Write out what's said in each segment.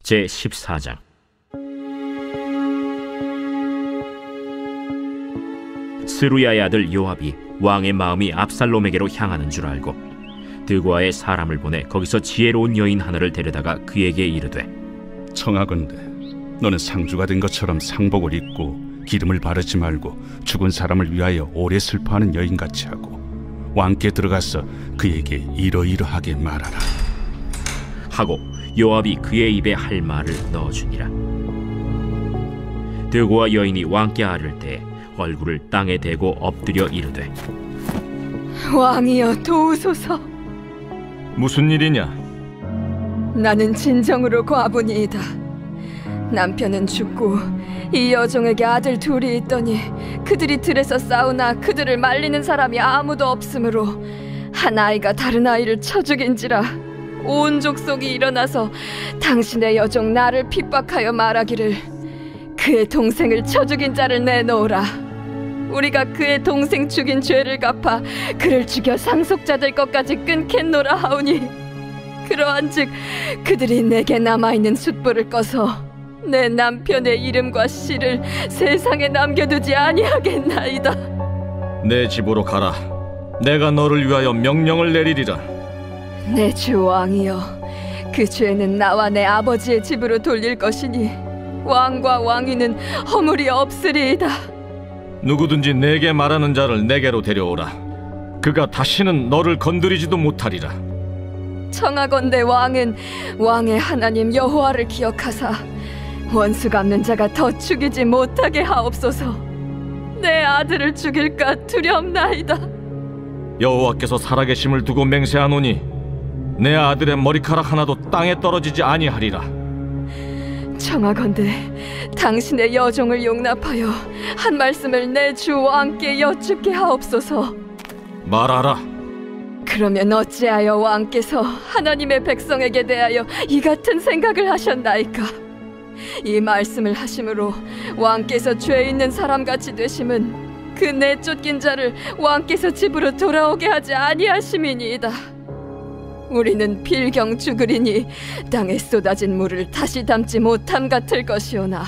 제14장. 스루야의 아들 요압이 왕의 마음이 압살롬에게로 향하는 줄 알고 드고아에 사람을 보내 거기서 지혜로운 여인 하나를 데려다가 그에게 이르되, 청하건대 너는 상주가 된 것처럼 상복을 입고 기름을 바르지 말고 죽은 사람을 위하여 오래 슬퍼하는 여인같이 하고 왕께 들어가서 그에게 이러이러하게 말하라 하고 요압이 그의 입에 할 말을 넣어주니라. 드고아 여인이 왕께 아를 때 얼굴을 땅에 대고 엎드려 이르되, 왕이여 도우소서. 무슨 일이냐? 나는 진정으로 과부니이다. 남편은 죽고 이 여종에게 아들 둘이 있더니 그들이 들에서 싸우나 그들을 말리는 사람이 아무도 없으므로 한 아이가 다른 아이를 쳐 죽인지라 온 족속이 일어나서 당신의 여종 나를 핍박하여 말하기를 그의 동생을 쳐 죽인 자를 내놓으라. 우리가 그의 동생 죽인 죄를 갚아 그를 죽여 상속자될 것까지 끊겠노라 하오니, 그러한즉 그들이 내게 남아있는 숫불을 꺼서 내 남편의 이름과 씨를 세상에 남겨두지 아니하겠나이다. 내 집으로 가라. 내가 너를 위하여 명령을 내리리라. 내 주 왕이여, 그 죄는 나와 내 아버지의 집으로 돌릴 것이니 왕과 왕위는 허물이 없으리이다. 누구든지 내게 말하는 자를 내게로 데려오라. 그가 다시는 너를 건드리지도 못하리라. 청하건대 왕은 왕의 하나님 여호와를 기억하사 원수 갚는 자가 더 죽이지 못하게 하옵소서. 내 아들을 죽일까 두렵나이다. 여호와께서 살아계심을 두고 맹세하노니 내 아들의 머리카락 하나도 땅에 떨어지지 아니하리라. 청하건대 당신의 여종을 용납하여 한 말씀을 내 주 왕께 여쭙게 하옵소서. 말하라. 그러면 어찌하여 왕께서 하나님의 백성에게 대하여 이 같은 생각을 하셨나이까? 이 말씀을 하심으로 왕께서 죄 있는 사람같이 되심은 그 내쫓긴 자를 왕께서 집으로 돌아오게 하지 아니하심이니이다. 우리는 필경 죽으리니 땅에 쏟아진 물을 다시 담지 못함 같을 것이오나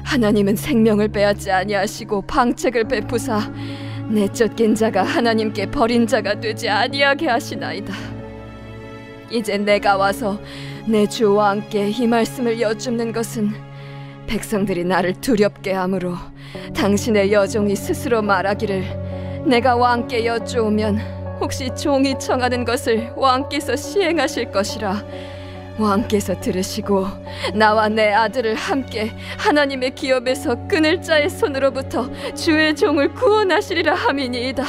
하나님은 생명을 빼앗지 아니하시고 방책을 베푸사 내쫓긴 자가 하나님께 버린 자가 되지 아니하게 하시나이다. 이제 내가 와서 내 주 왕께 이 말씀을 여쭙는 것은 백성들이 나를 두렵게 하므로 당신의 여종이 스스로 말하기를 내가 왕께 여쭈오면 혹시 종이 청하는 것을 왕께서 시행하실 것이라 왕께서 들으시고 나와 내 아들을 함께 하나님의 기업에서 끊을 자의 손으로부터 주의 종을 구원하시리라 함이니이다.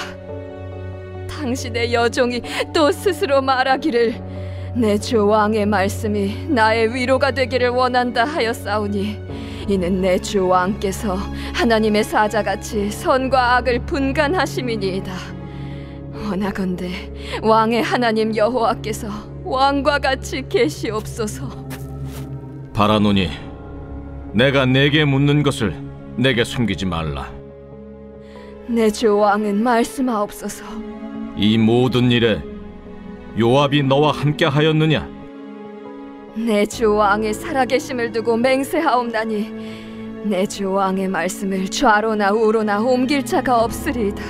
당신의 여종이 또 스스로 말하기를 내 주 왕의 말씀이 나의 위로가 되기를 원한다 하였사오니 이는 내 주 왕께서 하나님의 사자같이 선과 악을 분간하심이니이다. 원하건대 왕의 하나님 여호와께서 왕과 같이 계시옵소서. 바라노니 내가 내게 묻는 것을 내게 숨기지 말라. 내 주 왕은 말씀하옵소서. 이 모든 일에 요압이 너와 함께 하였느냐? 내 주 왕의 살아계심을 두고 맹세하옵나니 내 주 왕의 말씀을 좌로나 우로나 옮길 자가 없으리이다.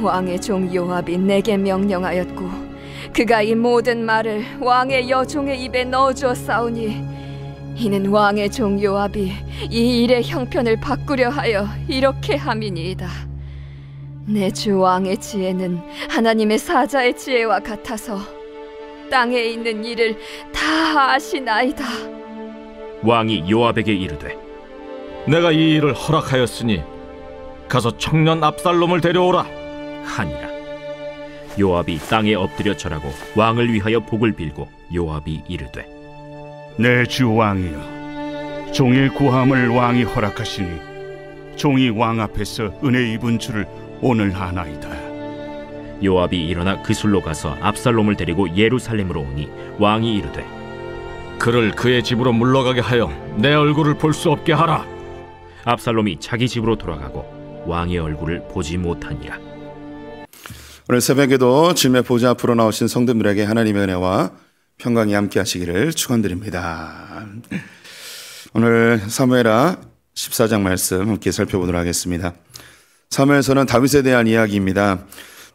왕의 종 요압이 내게 명령하였고 그가 이 모든 말을 왕의 여종의 입에 넣어주었사오니 이는 왕의 종 요압이 이 일의 형편을 바꾸려 하여 이렇게 함이니이다. 내 주 왕의 지혜는 하나님의 사자의 지혜와 같아서 땅에 있는 일을 다 아시나이다. 왕이 요압에게 이르되, 내가 이 일을 허락하였으니 가서 청년 압살롬을 데려오라 하니라. 요압이 땅에 엎드려 절하고 왕을 위하여 복을 빌고 요압이 이르되, 내 주 왕이여, 종의 구함을 왕이 허락하시니 종이 왕 앞에서 은혜 입은 줄을 오늘 아나이다. 요압이 일어나 그술로 가서 압살롬을 데리고 예루살렘으로 오니 왕이 이르되, 그를 그의 집으로 물러가게 하여 내 얼굴을 볼 수 없게 하라. 압살롬이 자기 집으로 돌아가고 왕의 얼굴을 보지 못하니라. 오늘 새벽에도 주님의 보좌 앞으로 나오신 성도들에게 하나님의 은혜와 평강이 함께 하시기를 축원드립니다. 오늘 사무엘하 14장 말씀 함께 살펴보도록 하겠습니다. 사무엘서는 다윗에 대한 이야기입니다.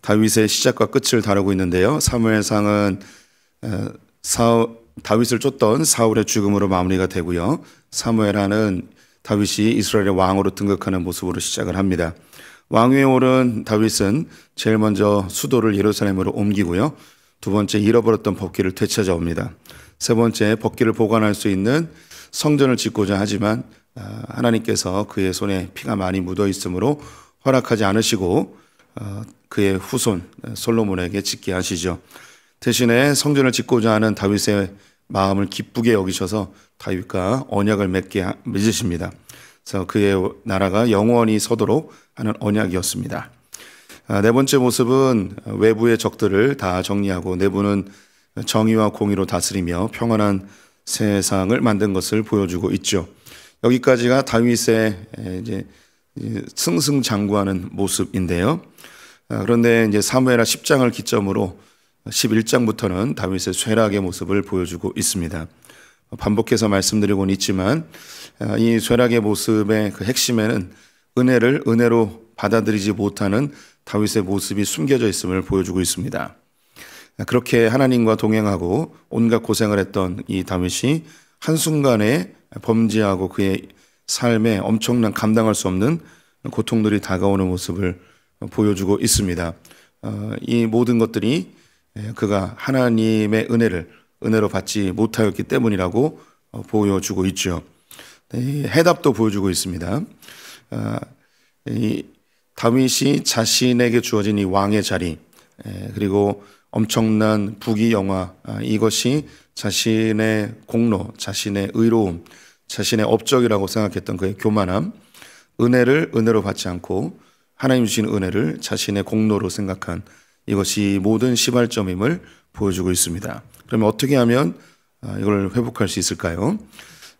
다윗의 시작과 끝을 다루고 있는데요. 사무엘상은 다윗을 쫓던 사울의 죽음으로 마무리가 되고요. 사무엘하는 다윗이 이스라엘의 왕으로 등극하는 모습으로 시작을 합니다. 왕위에 오른 다윗은 제일 먼저 수도를 예루살렘으로 옮기고요. 두 번째, 잃어버렸던 법궤를 되찾아옵니다. 세 번째, 법궤를 보관할 수 있는 성전을 짓고자 하지만 하나님께서 그의 손에 피가 많이 묻어 있으므로 허락하지 않으시고 그의 후손 솔로몬에게 짓게 하시죠. 대신에 성전을 짓고자 하는 다윗의 마음을 기쁘게 여기셔서 다윗과 언약을 맺으십니다. 그래서 그의 나라가 영원히 서도록 하는 언약이었습니다. 네 번째 모습은 외부의 적들을 다 정리하고 내부는 정의와 공의로 다스리며 평안한 세상을 만든 것을 보여주고 있죠. 여기까지가 다윗의 이제 승승장구하는 모습인데요. 그런데 이제 사무엘하 10장을 기점으로 11장부터는 다윗의 쇠락의 모습을 보여주고 있습니다. 반복해서 말씀드리고는 있지만 이 쇠락의 모습의 그 핵심에는 은혜를 은혜로 받아들이지 못하는 다윗의 모습이 숨겨져 있음을 보여주고 있습니다. 그렇게 하나님과 동행하고 온갖 고생을 했던 이 다윗이 한순간에 범죄하고 그의 삶에 엄청난 감당할 수 없는 고통들이 다가오는 모습을 보여주고 있습니다. 이 모든 것들이 그가 하나님의 은혜로 받지 못하였기 때문이라고 보여주고 있죠. 해답도 보여주고 있습니다. 이 다윗이 자신에게 주어진 이 왕의 자리, 그리고 엄청난 부귀영화, 이것이 자신의 공로, 자신의 의로움, 자신의 업적이라고 생각했던 그의 교만함, 은혜를 은혜로 받지 않고 하나님 주신 은혜를 자신의 공로로 생각한 이것이 모든 시발점임을 보여주고 있습니다. 그러면 어떻게 하면 이걸 회복할 수 있을까요?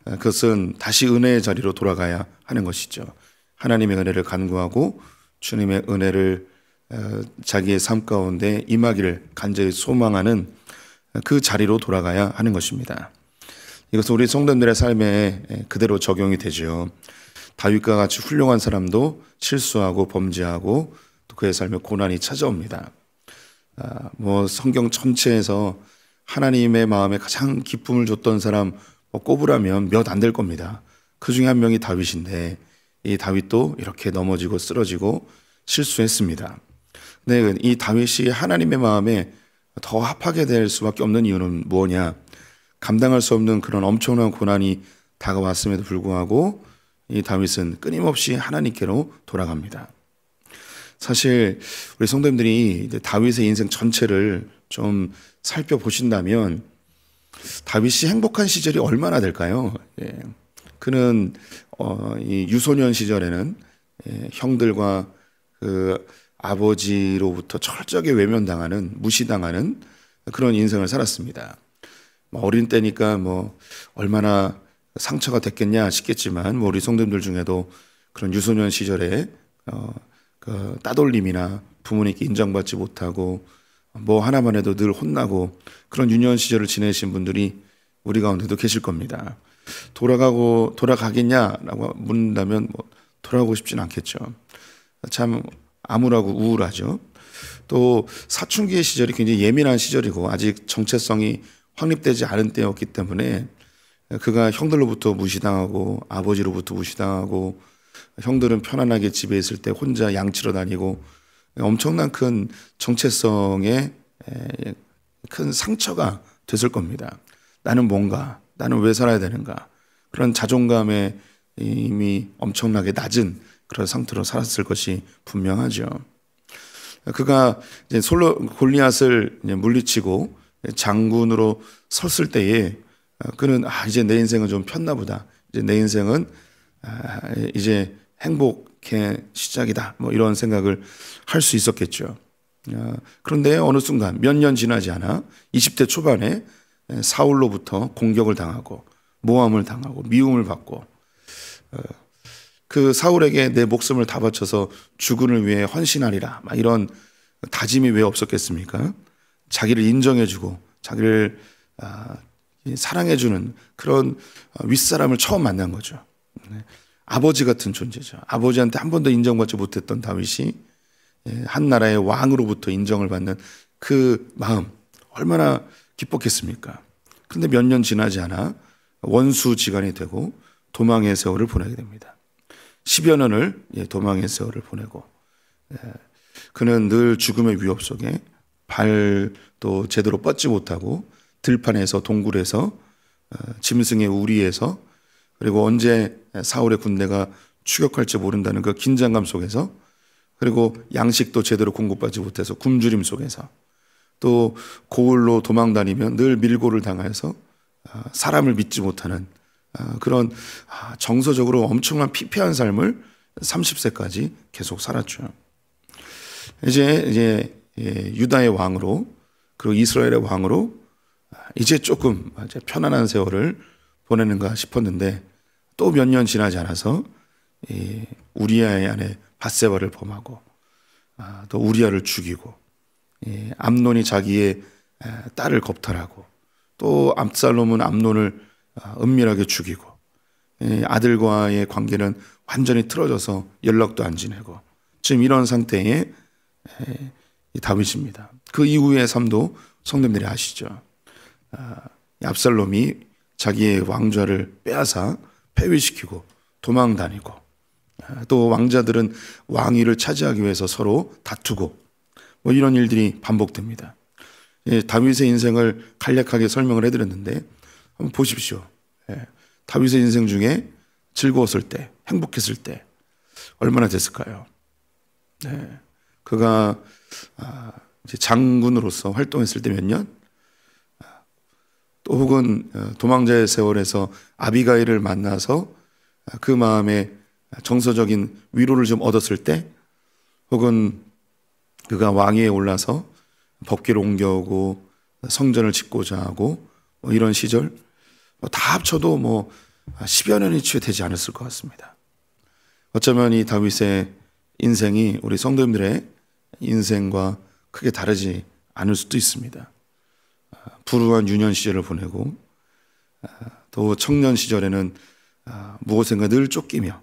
그것은 다시 은혜의 자리로 돌아가야 하는 것이죠. 하나님의 은혜를 간구하고 주님의 은혜를 자기의 삶 가운데 임하기를 간절히 소망하는 그 자리로 돌아가야 하는 것입니다. 이것은 우리 성도님들의 삶에 그대로 적용이 되죠. 다윗과 같이 훌륭한 사람도 실수하고 범죄하고 또 그의 삶에 고난이 찾아옵니다. 성경 전체에서 하나님의 마음에 가장 기쁨을 줬던 사람 꼽으라면 몇 안 될 겁니다. 그 중에 한 명이 다윗인데 이 다윗도 이렇게 넘어지고 쓰러지고 실수했습니다. 근데 이 다윗이 하나님의 마음에 더 합하게 될 수밖에 없는 이유는 뭐냐? 감당할 수 없는 그런 엄청난 고난이 다가왔음에도 불구하고 이 다윗은 끊임없이 하나님께로 돌아갑니다. 사실 우리 성도님들이 다윗의 인생 전체를 좀 살펴보신다면 다윗이 행복한 시절이 얼마나 될까요? 그는 이 유소년 시절에는 형들과 그 아버지로부터 철저하게 외면당하는, 무시당하는 그런 인생을 살았습니다. 어린 때니까 얼마나 상처가 됐겠냐 싶겠지만 우리 성도님들 중에도 그런 유소년 시절에 그 따돌림이나 부모님께 인정받지 못하고 하나만 해도 늘 혼나고 그런 유년 시절을 지내신 분들이 우리 가운데도 계실 겁니다. 돌아가겠냐라고 묻는다면 돌아가고 싶진 않겠죠. 참 암울하고 우울하죠. 또 사춘기의 시절이 굉장히 예민한 시절이고 아직 정체성이 확립되지 않은 때였기 때문에 그가 형들로부터 무시당하고 아버지로부터 무시당하고 형들은 편안하게 집에 있을 때 혼자 양치러 다니고 엄청난 큰 정체성에 큰 상처가 됐을 겁니다. 나는 뭔가, 나는 왜 살아야 되는가, 그런 자존감에 이미 엄청나게 낮은 그런 상태로 살았을 것이 분명하죠. 그가 이제 골리앗을 물리치고 장군으로 섰을 때에 그는 이제 내 인생은 좀 폈나 보다. 이제 내 인생은 이제 행복의 시작이다. 이런 생각을 할 수 있었겠죠. 그런데 어느 순간 몇 년 지나지 않아 20대 초반에 사울로부터 공격을 당하고 모함을 당하고 미움을 받고 그 사울에게 내 목숨을 다 바쳐서 주군을 위해 헌신하리라 이런 다짐이 왜 없었겠습니까? 자기를 인정해주고 자기를 사랑해주는 그런 윗사람을 처음 만난 거죠. 아버지 같은 존재죠. 아버지한테 한 번도 인정받지 못했던 다윗이 한 나라의 왕으로부터 인정을 받는 그 마음 얼마나 기뻤겠습니까? 그런데 몇 년 지나지 않아 원수지간이 되고 도망의 세월을 보내게 됩니다. 10여 년을 도망의 세월을 보내고 그는 늘 죽음의 위협 속에 발도 제대로 뻗지 못하고 들판에서 동굴에서 짐승의 우리에서 그리고 언제 사울의 군대가 추격할지 모른다는 그 긴장감 속에서 그리고 양식도 제대로 공급받지 못해서 굶주림 속에서 또 고을로 도망다니면 늘 밀고를 당해서 사람을 믿지 못하는 그런 정서적으로 엄청난 피폐한 삶을 30세까지 계속 살았죠. 이제 유다의 왕으로 그리고 이스라엘의 왕으로 이제 조금 편안한 세월을 보내는가 싶었는데 또 몇 년 지나지 않아서 우리아의 아내 밧세바를 범하고 또 우리아를 죽이고 암논이 자기의 딸을 겁탈하고 또 압살롬은 암논을 은밀하게 죽이고 아들과의 관계는 완전히 틀어져서 연락도 안 지내고 지금 이런 상태의 다윗입니다. 그 이후의 삶도 성도님들이 아시죠. 압살롬이 자기의 왕좌를 빼앗아 폐위시키고 도망 다니고 또 왕자들은 왕위를 차지하기 위해서 서로 다투고 뭐 이런 일들이 반복됩니다. 다윗의 인생을 간략하게 설명을 해드렸는데 한번 보십시오. 다윗의 인생 중에 즐거웠을 때, 행복했을 때 얼마나 됐을까요? 그가 이제 장군으로서 활동했을 때 몇 년? 또 혹은 도망자의 세월에서 아비가일을 만나서 그 마음에 정서적인 위로를 좀 얻었을 때, 혹은 그가 왕위에 올라서 법궤를 옮겨오고 성전을 짓고자 하고 뭐 이런 시절 다 합쳐도 뭐 10여 년이 채 되지 않았을 것 같습니다. 어쩌면 이 다윗의 인생이 우리 성도님들의 인생과 크게 다르지 않을 수도 있습니다. 불우한 유년 시절을 보내고 또 청년 시절에는 무엇인가 늘 쫓기며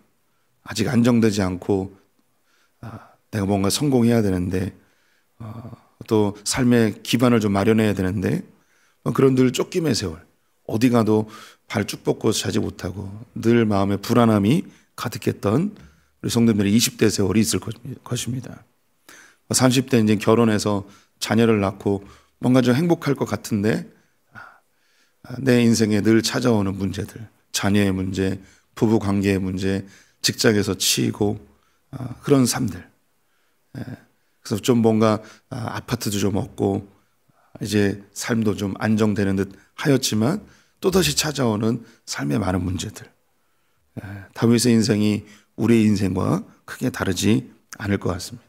아직 안정되지 않고 내가 뭔가 성공해야 되는데 또 삶의 기반을 좀 마련해야 되는데 그런 늘 쫓김의 세월, 어디 가도 발 쭉 뻗고 자지 못하고 늘 마음에 불안함이 가득했던 우리 성도님들의 20대 세월이 있을 것입니다. 30대 이제 결혼해서 자녀를 낳고 뭔가 좀 행복할 것 같은데 내 인생에 늘 찾아오는 문제들, 자녀의 문제, 부부 관계의 문제, 직장에서 치이고 그런 삶들. 그래서 좀 뭔가 아파트도 좀 얻고 이제 삶도 좀 안정되는 듯 하였지만 또다시 찾아오는 삶의 많은 문제들. 다윗의 인생이 우리의 인생과 크게 다르지 않을 것 같습니다.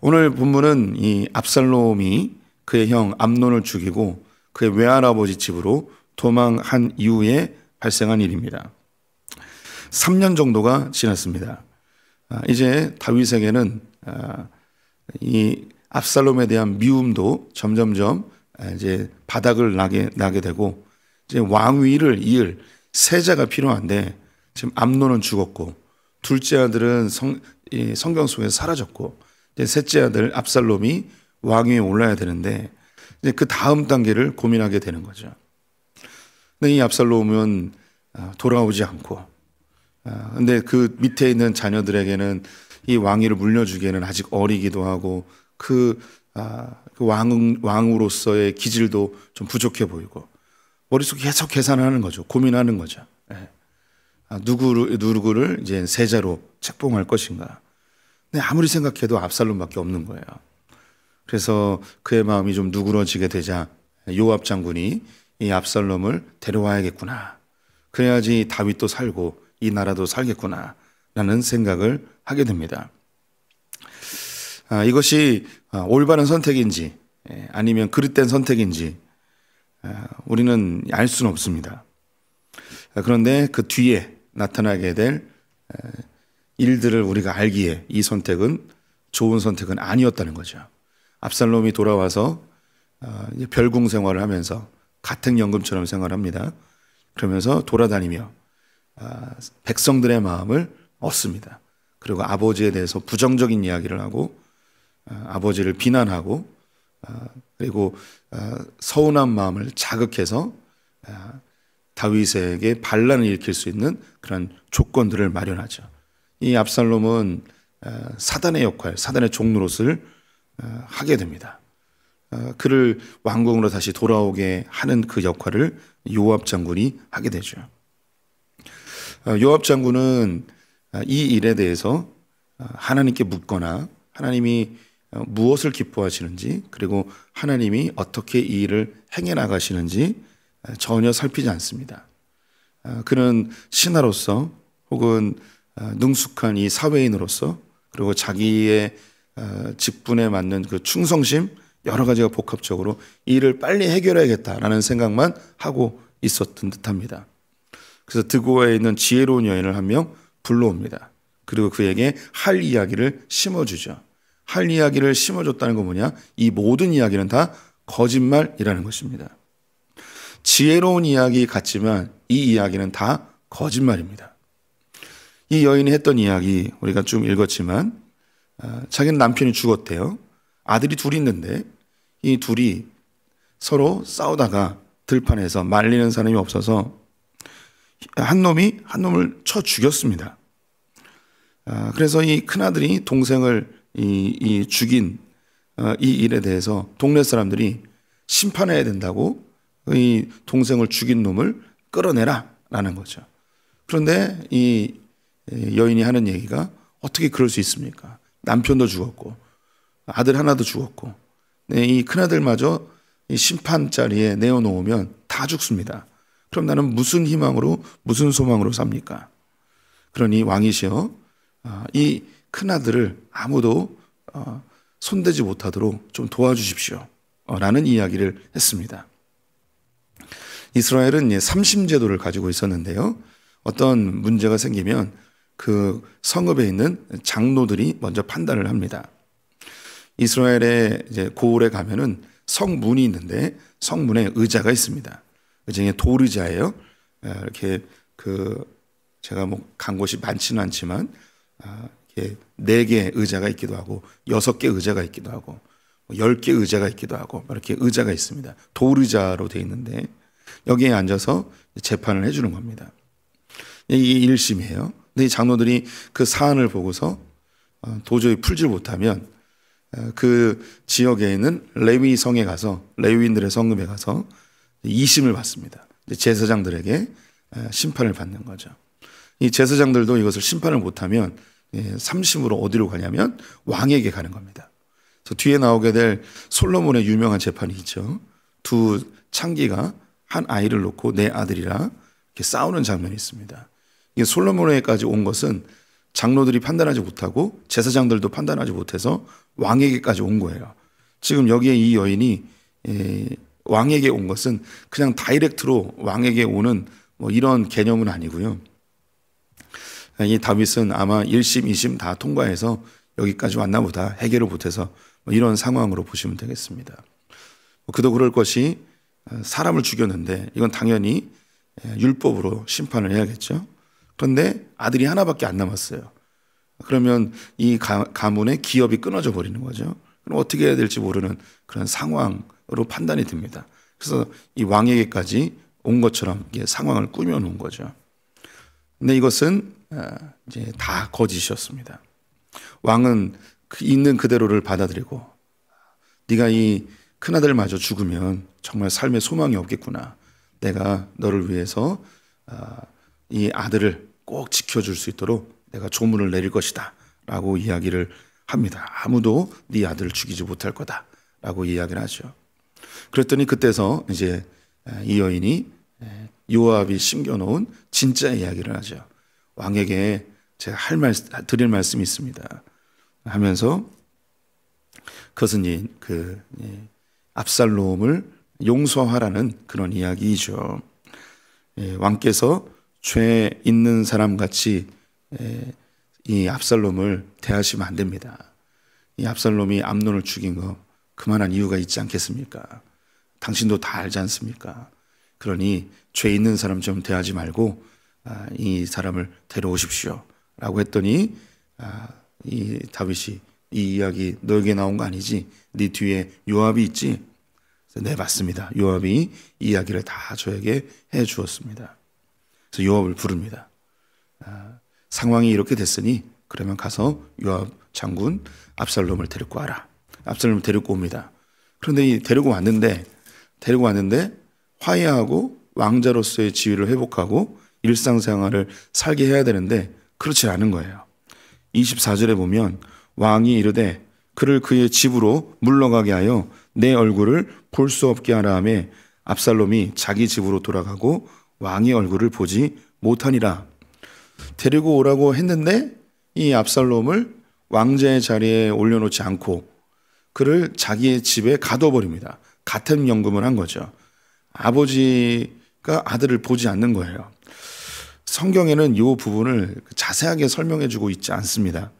오늘 본문은 이 압살롬이 그의 형 암논을 죽이고 그의 외할아버지 집으로 도망한 이후에 발생한 일입니다. 3년 정도가 지났습니다. 이제 다윗에게는 이 압살롬에 대한 미움도 점점점 이제 바닥을 나게 되고 이제 왕위를 이을 세자가 필요한데 지금 암논은 죽었고 둘째 아들은 성경 속에서 사라졌고 이제 셋째 아들 압살롬이 왕위에 올라야 되는데 이제 그 다음 단계를 고민하게 되는 거죠. 근데 이 압살롬은 돌아오지 않고 근데 그 밑에 있는 자녀들에게는 이 왕위를 물려주기에는 아직 어리기도 하고 그 왕으로서의 기질도 좀 부족해 보이고 머릿속에 계속 계산하는 거죠. 고민하는 거죠. 누구를 이제 세자로 책봉할 것인가. 근데 아무리 생각해도 압살롬밖에 없는 거예요. 그래서 그의 마음이 좀 누그러지게 되자 요압 장군이 이 압살롬을 데려와야겠구나. 그래야지 다윗도 살고 이 나라도 살겠구나 라는 생각을 하게 됩니다. 이것이 올바른 선택인지 아니면 그릇된 선택인지 우리는 알 수는 없습니다. 그런데 그 뒤에 나타나게 될 일들을 우리가 알기에 이 선택은 좋은 선택은 아니었다는 거죠. 압살롬이 돌아와서 이제 별궁 생활을 하면서 가택연금처럼 생활합니다. 그러면서 돌아다니며 백성들의 마음을 얻습니다. 그리고 아버지에 대해서 부정적인 이야기를 하고 아버지를 비난하고 그리고 서운한 마음을 자극해서 다윗에게 반란을 일으킬 수 있는 그런 조건들을 마련하죠. 이 압살롬은 사단의 역할, 사단의 종노릇을 하게 됩니다. 그를 왕궁으로 다시 돌아오게 하는 그 역할을 요압 장군이 하게 되죠. 요압 장군은 이 일에 대해서 하나님께 묻거나 하나님이 무엇을 기뻐하시는지 그리고 하나님이 어떻게 이 일을 행해 나가시는지 전혀 살피지 않습니다. 그는 신하로서 혹은 능숙한 이 사회인으로서 그리고 자기의 직분에 맞는 그 충성심 여러 가지가 복합적으로 이 일을 빨리 해결해야겠다라는 생각만 하고 있었던 듯합니다. 그래서 드고아에 있는 지혜로운 여인을 한 명 불러옵니다. 그리고 그에게 할 이야기를 심어주죠. 할 이야기를 심어줬다는 건 뭐냐? 이 모든 이야기는 다 거짓말이라는 것입니다. 지혜로운 이야기 같지만 이 이야기는 다 거짓말입니다. 이 여인이 했던 이야기 우리가 좀 읽었지만 자기는 남편이 죽었대요. 아들이 둘이 있는데 이 둘이 서로 싸우다가 들판에서 말리는 사람이 없어서 한 놈이 한 놈을 쳐 죽였습니다. 그래서 이 큰아들이 동생을 죽인 이 일에 대해서 동네 사람들이 심판해야 된다고 이 동생을 죽인 놈을 끌어내라 라는 거죠. 그런데 이 여인이 하는 얘기가 어떻게 그럴 수 있습니까? 남편도 죽었고 아들 하나도 죽었고 이 큰아들마저 이 심판 자리에 내어놓으면 다 죽습니다. 그럼 나는 무슨 희망으로 무슨 소망으로 삽니까? 그러니 왕이시여 이 큰아들을 아무도 손대지 못하도록 좀 도와주십시오 라는 이야기를 했습니다. 이스라엘은 삼심제도를 가지고 있었는데요. 어떤 문제가 생기면 그 성읍에 있는 장로들이 먼저 판단을 합니다. 이스라엘의 이제 고을에 가면은 성문이 있는데 성문에 의자가 있습니다. 의자에 돌의자예요. 이렇게 제가 뭐 간 곳이 많지는 않지만 이렇게 4개 의자가 있기도 하고 6개 의자가 있기도 하고 10개 의자가 있기도 하고 이렇게 의자가 있습니다. 돌의자로 되어 있는데 여기에 앉아서 재판을 해주는 겁니다. 이게 1심이에요. 근데 이 장로들이 그 사안을 보고서 도저히 풀지 못하면 그 지역에 있는 레위 성에 가서 레위인들의 성읍에 가서 2심을 받습니다. 제사장들에게 심판을 받는 거죠. 이 제사장들도 이것을 심판을 못하면 3심으로 어디로 가냐면 왕에게 가는 겁니다. 그래서 뒤에 나오게 될 솔로몬의 유명한 재판이 있죠. 두 창기가 한 아이를 놓고 내 아들이라 이렇게 싸우는 장면이 있습니다. 이게 솔로몬에게까지 온 것은 장로들이 판단하지 못하고 제사장들도 판단하지 못해서 왕에게까지 온 거예요. 지금 여기에 이 여인이 왕에게 온 것은 그냥 다이렉트로 왕에게 오는 뭐 이런 개념은 아니고요. 이 다윗은 아마 1심, 2심 다 통과해서 여기까지 왔나 보다 해결을 못해서 뭐 이런 상황으로 보시면 되겠습니다. 그도 그럴 것이 사람을 죽였는데 이건 당연히 율법으로 심판을 해야겠죠. 그런데 아들이 하나밖에 안 남았어요. 그러면 이 가문의 기업이 끊어져 버리는 거죠. 그럼 어떻게 해야 될지 모르는 그런 상황으로 판단이 듭니다. 그래서 이 왕에게까지 온 것처럼 상황을 꾸며 놓은 거죠. 근데 이것은 이제 다 거짓이었습니다. 왕은 있는 그대로를 받아들이고 네가 이 큰아들마저 죽으면 정말 삶에 소망이 없겠구나. 내가 너를 위해서 이 아들을 꼭 지켜줄 수 있도록 내가 조문을 내릴 것이다 라고 이야기를 합니다. 아무도 네 아들을 죽이지 못할 거다 라고 이야기를 하죠. 그랬더니 그때서 이제 이 여인이 요압이 심겨놓은 진짜 이야기를 하죠. 왕에게 제가 드릴 말씀이 있습니다 하면서 그것은 압살롬을 용서하라는 그런 이야기이죠. 왕께서 죄 있는 사람 같이 이 압살롬을 대하시면 안 됩니다. 이 압살롬이 암논을 죽인 거 그만한 이유가 있지 않겠습니까? 당신도 다 알지 않습니까? 그러니 죄 있는 사람 좀 대하지 말고 이 사람을 데려오십시오 라고 했더니 이 다윗이 이 이야기 너에게 나온 거 아니지? 네 뒤에 요압이 있지? 네, 맞습니다. 요압이 이 이야기를 다 저에게 해 주었습니다. 그래서 요압을 부릅니다. 상황이 이렇게 됐으니 그러면 가서 요압 장군 압살롬을 데리고 와라. 압살롬을 데리고 옵니다. 그런데 데리고 왔는데 화해하고 왕자로서의 지위를 회복하고 일상생활을 살게 해야 되는데 그렇지 않은 거예요. 24절에 보면 왕이 이르되 그를 그의 집으로 물러가게 하여 내 얼굴을 볼 수 없게 하라 하매 압살롬이 자기 집으로 돌아가고 왕의 얼굴을 보지 못하니라. 데리고 오라고 했는데 이 압살롬을 왕자의 자리에 올려놓지 않고 그를 자기의 집에 가둬버립니다. 가택연금을 한 거죠. 아버지가 아들을 보지 않는 거예요. 성경에는 이 부분을 자세하게 설명해 주고 있지 않습니다.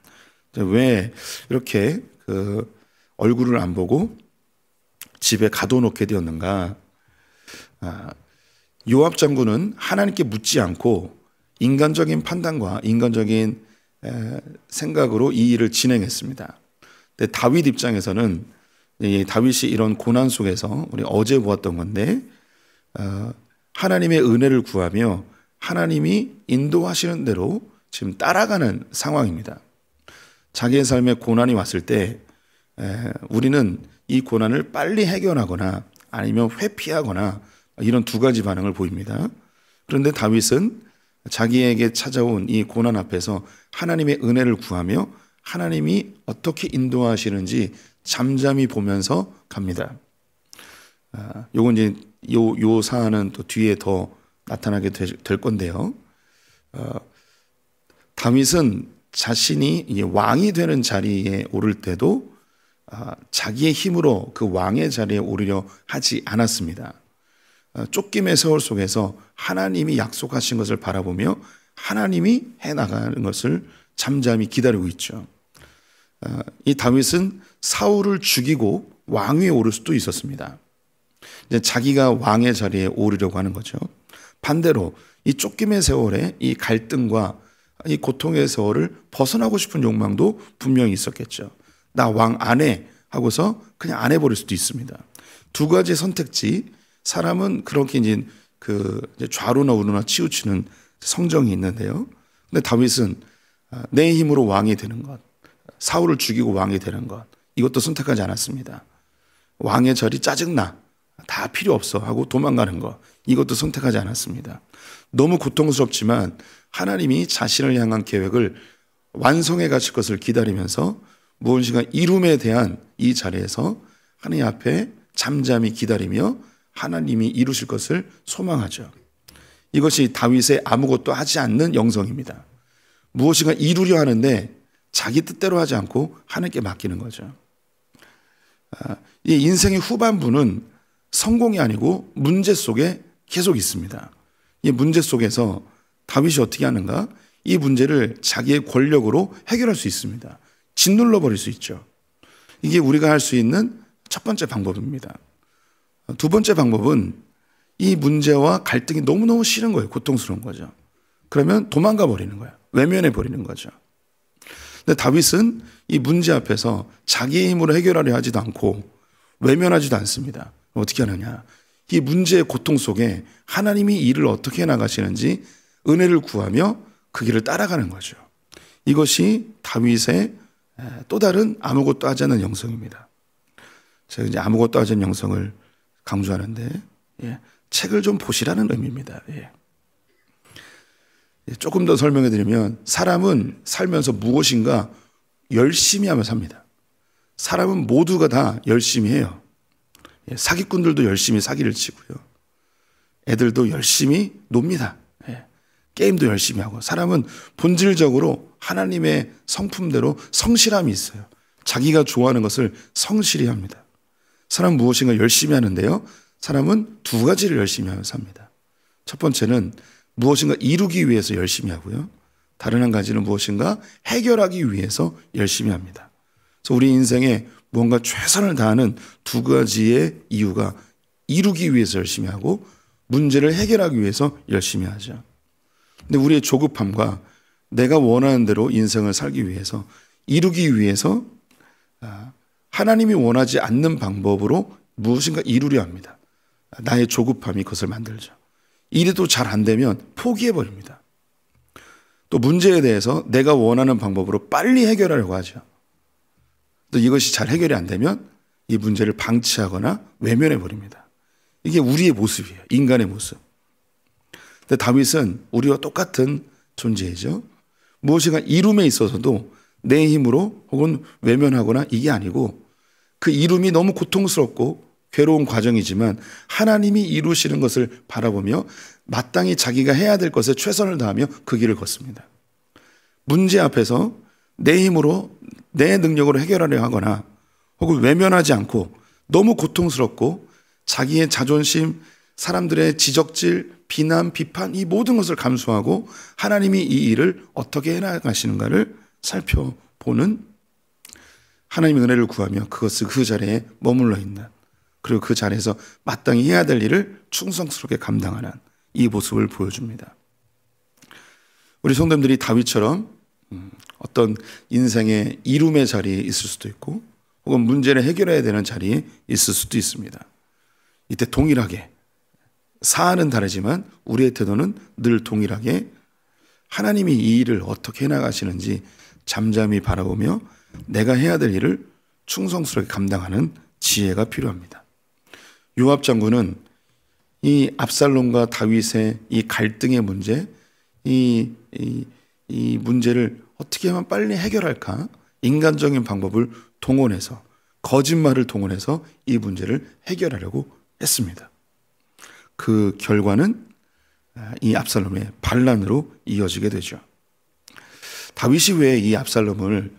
왜 이렇게 얼굴을 안 보고 집에 가둬놓게 되었는가? 요압 장군은 하나님께 묻지 않고 인간적인 판단과 인간적인 생각으로 이 일을 진행했습니다. 근데 다윗 입장에서는 다윗이 이런 고난 속에서 우리 어제 보았던 건데 하나님의 은혜를 구하며 하나님이 인도하시는 대로 지금 따라가는 상황입니다. 자기의 삶에 고난이 왔을 때 우리는 이 고난을 빨리 해결하거나 아니면 회피하거나 이런 두 가지 반응을 보입니다. 그런데 다윗은 자기에게 찾아온 이 고난 앞에서 하나님의 은혜를 구하며 하나님이 어떻게 인도하시는지 잠잠히 보면서 갑니다. 요건 이제 요 사안은 또 뒤에 더 나타나게 될 건데요. 다윗은 자신이 왕이 되는 자리에 오를 때도 자기의 힘으로 그 왕의 자리에 오르려 하지 않았습니다. 쫓김의 세월 속에서 하나님이 약속하신 것을 바라보며 하나님이 해나가는 것을 잠잠히 기다리고 있죠. 이 다윗은 사울을 죽이고 왕위에 오를 수도 있었습니다. 이제 자기가 왕의 자리에 오르려고 하는 거죠. 반대로 이 쫓김의 세월에 이 갈등과 이 고통의 세월을 벗어나고 싶은 욕망도 분명히 있었겠죠. 나 왕 안 해 하고서 그냥 안 해버릴 수도 있습니다. 두 가지 선택지. 사람은 그렇게 이제 좌로나 우로나 치우치는 성정이 있는데요. 근데 다윗은 내 힘으로 왕이 되는 것, 사울을 죽이고 왕이 되는 것, 이것도 선택하지 않았습니다. 왕의 자리 짜증나, 다 필요 없어 하고 도망가는 것, 이것도 선택하지 않았습니다. 너무 고통스럽지만 하나님이 자신을 향한 계획을 완성해 가실 것을 기다리면서 무엇인가 이룸에 대한 이 자리에서 하나님 앞에 잠잠히 기다리며 하나님이 이루실 것을 소망하죠. 이것이 다윗의 아무것도 하지 않는 영성입니다. 무엇인가 이루려 하는데 자기 뜻대로 하지 않고 하나님께 맡기는 거죠. 이 인생의 후반부는 성공이 아니고 문제 속에 계속 있습니다. 이 문제 속에서 다윗이 어떻게 하는가? 이 문제를 자기의 권력으로 해결할 수 있습니다. 짓눌러 버릴 수 있죠. 이게 우리가 할 수 있는 첫 번째 방법입니다. 두 번째 방법은 이 문제와 갈등이 너무너무 싫은 거예요. 고통스러운 거죠. 그러면 도망가 버리는 거예요. 외면해 버리는 거죠. 근데 다윗은 이 문제 앞에서 자기의 힘으로 해결하려 하지도 않고 외면하지도 않습니다. 어떻게 하느냐? 이 문제의 고통 속에 하나님이 일을 어떻게 해나가시는지 은혜를 구하며 그 길을 따라가는 거죠. 이것이 다윗의 또 다른 아무것도 하지 않는 영성입니다. 제가 이제 아무것도 하지 않는 영성을 강조하는데 책을 좀 보시라는 의미입니다. 조금 더 설명해 드리면 사람은 살면서 무엇인가 열심히 하며 삽니다. 사람은 모두가 다 열심히 해요. 사기꾼들도 열심히 사기를 치고요. 애들도 열심히 놉니다. 게임도 열심히 하고 사람은 본질적으로 하나님의 성품대로 성실함이 있어요. 자기가 좋아하는 것을 성실히 합니다. 사람은 무엇인가 열심히 하는데요. 사람은 두 가지를 열심히 하면서 삽니다. 첫 번째는 무엇인가 이루기 위해서 열심히 하고요. 다른 한 가지는 무엇인가 해결하기 위해서 열심히 합니다. 그래서 우리 인생에 뭔가 최선을 다하는 두 가지의 이유가 이루기 위해서 열심히 하고 문제를 해결하기 위해서 열심히 하죠. 근데 우리의 조급함과 내가 원하는 대로 인생을 살기 위해서 이루기 위해서 하나님이 원하지 않는 방법으로 무엇인가 이루려 합니다. 나의 조급함이 그것을 만들죠. 이래도 잘 안 되면 포기해버립니다. 또 문제에 대해서 내가 원하는 방법으로 빨리 해결하려고 하죠. 또 이것이 잘 해결이 안 되면 이 문제를 방치하거나 외면해버립니다. 이게 우리의 모습이에요. 인간의 모습. 근데 다윗은 우리와 똑같은 존재이죠. 무엇인가 이룸에 있어서도 내 힘으로 혹은 외면하거나 이게 아니고 그 이룸이 너무 고통스럽고 괴로운 과정이지만 하나님이 이루시는 것을 바라보며 마땅히 자기가 해야 될 것에 최선을 다하며 그 길을 걷습니다. 문제 앞에서 내 힘으로 내 능력으로 해결하려 하거나 혹은 외면하지 않고 너무 고통스럽고 자기의 자존심, 사람들의 지적질, 비난, 비판 이 모든 것을 감수하고 하나님이 이 일을 어떻게 해나가시는가를 살펴보는 하나님의 은혜를 구하며 그것을 그 자리에 머물러 있는 그리고 그 자리에서 마땅히 해야 될 일을 충성스럽게 감당하는 이 모습을 보여줍니다. 우리 성도님들이 다윗처럼 어떤 인생의 이룸의 자리에 있을 수도 있고 혹은 문제를 해결해야 되는 자리에 있을 수도 있습니다. 이때 동일하게 사안은 다르지만 우리의 태도는 늘 동일하게 하나님이 이 일을 어떻게 해나가시는지 잠잠히 바라보며 내가 해야 될 일을 충성스럽게 감당하는 지혜가 필요합니다. 요압 장군은 이 압살롬과 다윗의 이 갈등의 문제, 이 문제를 어떻게 하면 빨리 해결할까? 인간적인 방법을 동원해서 거짓말을 동원해서 이 문제를 해결하려고 했습니다. 그 결과는 이 압살롬의 반란으로 이어지게 되죠. 다윗이 왜 이 압살롬을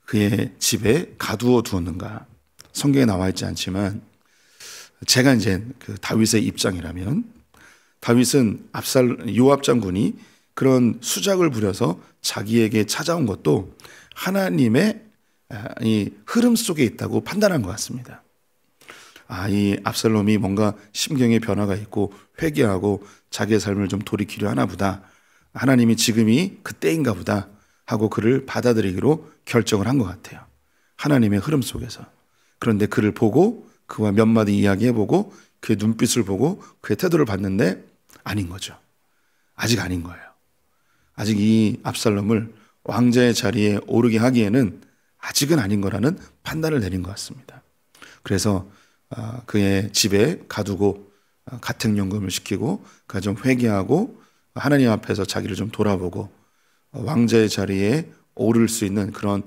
그의 집에 가두어 두었는가? 성경에 나와 있지 않지만 제가 이제 그 다윗의 입장이라면 다윗은 요압 장군이 그런 수작을 부려서 자기에게 찾아온 것도 하나님의 이 흐름 속에 있다고 판단한 것 같습니다. 이 압살롬이 뭔가 심경의 변화가 있고 회개하고 자기의 삶을 좀 돌이키려 하나 보다. 하나님이 지금이 그때인가 보다 하고 그를 받아들이기로 결정을 한 것 같아요. 하나님의 흐름 속에서. 그런데 그를 보고 그와 몇 마디 이야기해보고 그의 눈빛을 보고 그의 태도를 봤는데 아닌 거죠. 아직 아닌 거예요. 아직 이 압살롬을 왕자의 자리에 오르게 하기에는 아직은 아닌 거라는 판단을 내린 것 같습니다. 그래서 그의 집에 가두고 가택연금을 시키고 그가 좀 회개하고 하나님 앞에서 자기를 좀 돌아보고 왕자의 자리에 오를 수 있는 그런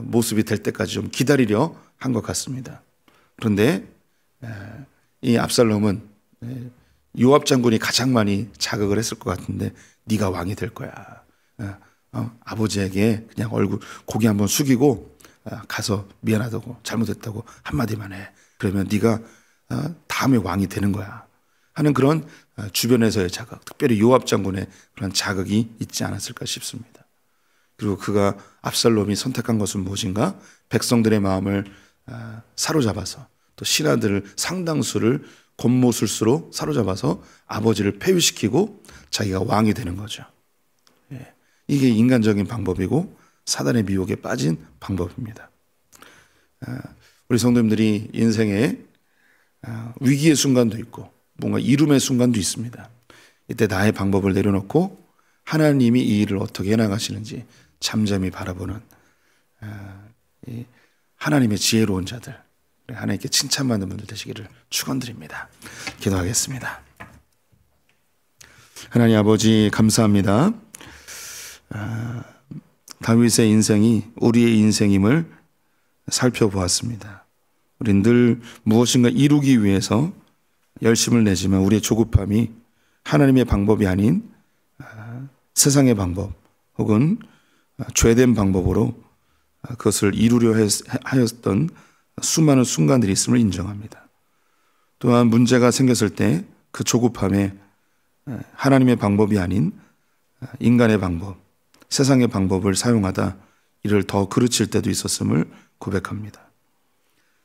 모습이 될 때까지 좀 기다리려 한 것 같습니다. 그런데 이 압살롬은 요압 장군이 가장 많이 자극을 했을 것 같은데 네가 왕이 될 거야. 아버지에게 그냥 고개 한번 숙이고 가서 미안하다고 잘못했다고 한마디만 해. 그러면 네가 다음에 왕이 되는 거야 하는 그런 주변에서의 자극, 특별히 요압 장군의 그런 자극이 있지 않았을까 싶습니다. 그리고 그가 압살롬이 선택한 것은 무엇인가? 백성들의 마음을 사로잡아서 또 신하들 상당수를 곤모술수로 사로잡아서 아버지를 폐위시키고 자기가 왕이 되는 거죠. 이게 인간적인 방법이고 사단의 미혹에 빠진 방법입니다. 우리 성도님들이 인생에 위기의 순간도 있고 뭔가 이룸의 순간도 있습니다. 이때 나의 방법을 내려놓고 하나님이 이 일을 어떻게 해나가시는지 잠잠히 바라보는 하나님의 지혜로운 자들, 하나님께 칭찬받는 분들 되시기를 축원드립니다. 기도하겠습니다. 하나님 아버지 감사합니다. 다윗의 인생이 우리의 인생임을 살펴보았습니다. 우리는 늘 무엇인가 이루기 위해서 열심을 내지만 우리의 조급함이 하나님의 방법이 아닌 세상의 방법 혹은 죄된 방법으로 그것을 이루려 하였던 수많은 순간들이 있음을 인정합니다. 또한 문제가 생겼을 때 그 조급함에 하나님의 방법이 아닌 인간의 방법, 세상의 방법을 사용하다 이를 더 그르칠 때도 있었음을 고백합니다.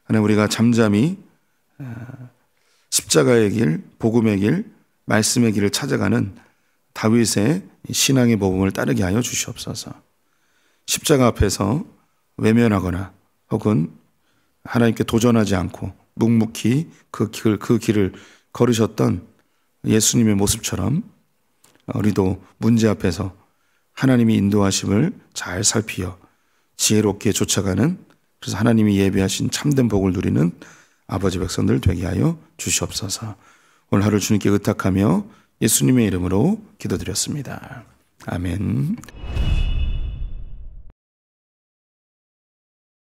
하나님 우리가 잠잠히 십자가의 길, 복음의 길, 말씀의 길을 찾아가는 다윗의 신앙의 모범을 따르게 하여 주시옵소서. 십자가 앞에서 외면하거나 혹은 하나님께 도전하지 않고 묵묵히 그 길을 걸으셨던 예수님의 모습처럼 우리도 문제 앞에서 하나님이 인도하심을 잘 살피어 지혜롭게 쫓아가는, 그래서 하나님이 예비하신 참된 복을 누리는 아버지 백성들 되게 하여 주시옵소서. 오늘 하루 주님께 의탁하며 예수님의 이름으로 기도드렸습니다. 아멘.